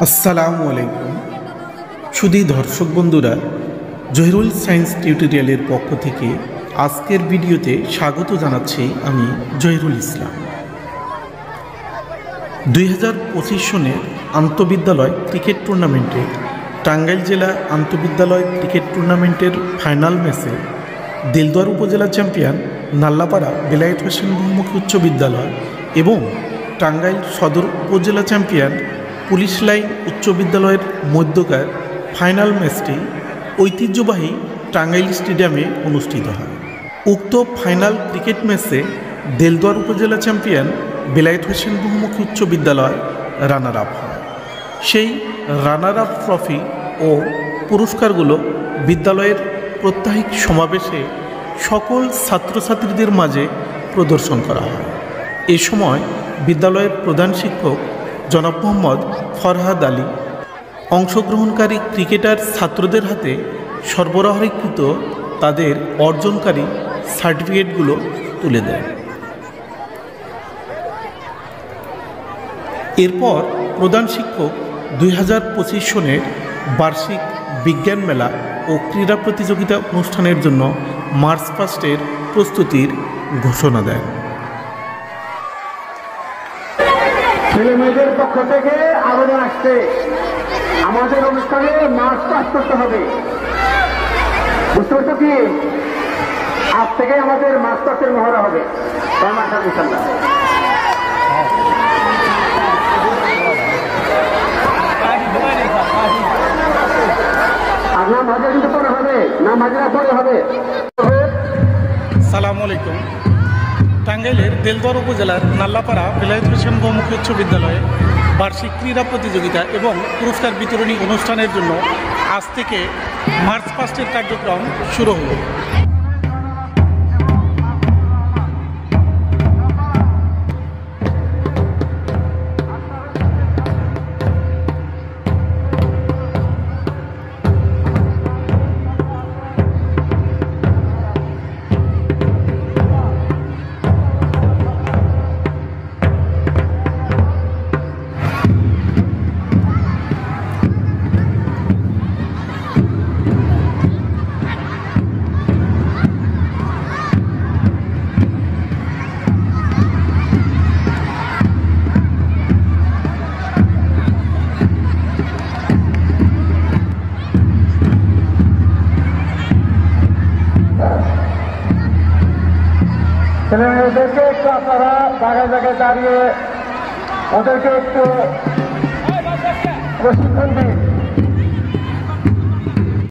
আসসালামু আলাইকুম। শুধু দর্শক বন্ধুরা, জহিরুল সায়েন্স টিউটোরিয়ালের পক্ষ থেকে আজকের ভিডিওতে স্বাগত জানাচ্ছি আমি জহিরুল ইসলাম। 2025 সনের আন্তঃবিদ্যালয় ক্রিকেট টুর্নামেন্টে টাঙ্গাইল জেলা আন্তঃবিদ্যালয় ক্রিকেট টুর্নামেন্টের ফাইনাল ম্যাচে দেলদুয়ার উপজেলা চ্যাম্পিয়ন নাল্লাপাড়া বেলায়েত হোসেন বহুমুখী উচ্চ বিদ্যালয় এবং টাঙ্গাইল সদর উপজেলা চ্যাম্পিয়ন পুলিশ লাইন উচ্চ বিদ্যালয়ের মধ্যকার ফাইনাল ম্যাচটি ঐতিহ্যবাহী টাঙ্গাইল স্টেডিয়ামে অনুষ্ঠিত হয়। উক্ত ফাইনাল ক্রিকেট ম্যাচে দেলদুয়ার উপজেলা চ্যাম্পিয়ন বেলায়েত হোসেন বহুমুখী উচ্চ বিদ্যালয় রানার আপ হয়। সেই রানার আপ ট্রফি ও পুরস্কারগুলো বিদ্যালয়ের প্রত্যাহিক সমাবেশে সকল ছাত্রছাত্রীদের মাঝে প্রদর্শন করা হয়। এ সময় বিদ্যালয়ের প্রধান শিক্ষক জনাব মোহাম্মদ ফরহাদ আলী অংশগ্রহণকারী ক্রিকেটার ছাত্রদের হাতে সরবরাহকৃত তাদের অর্জনকারী সার্টিফিকেটগুলো তুলে দেন। এরপর প্রধান শিক্ষক 2025 সনের বার্ষিক বিজ্ঞান মেলা ও ক্রীড়া প্রতিযোগিতা অনুষ্ঠানের জন্য মার্চ পাস্টের প্রস্তুতির ঘোষণা দেন। ছেলে মেয়েদের পক্ষ থেকে আবেদন আসছে, আমাদের অনুষ্ঠানে মার্চ পাস করতে হবে। বুঝতে পারছো কি? আজ থেকে আমাদের মার্চ পাসের মহড়া হবে। আর নাম হাজার কিন্তু পরে হবে, নাম হাজারা পরে হবে। আসসালামু আলাইকুম। টাঙ্গাইলের দেলদুয়ার উপজেলার নাল্লাপাড়া বেলায়েত হোসেন বহুমুখী উচ্চ বিদ্যালয়ে বার্ষিক ক্রীড়া প্রতিযোগিতা এবং পুরস্কার বিতরণী অনুষ্ঠানের জন্য আজ থেকে মার্চ পাস্টের কার্যক্রম শুরু হলো। ছেলে মেয়েদেরকে একটু আপনারা জায়গায় জায়গায় দাঁড়িয়ে ওদেরকে একটু প্রশিক্ষণ দিন।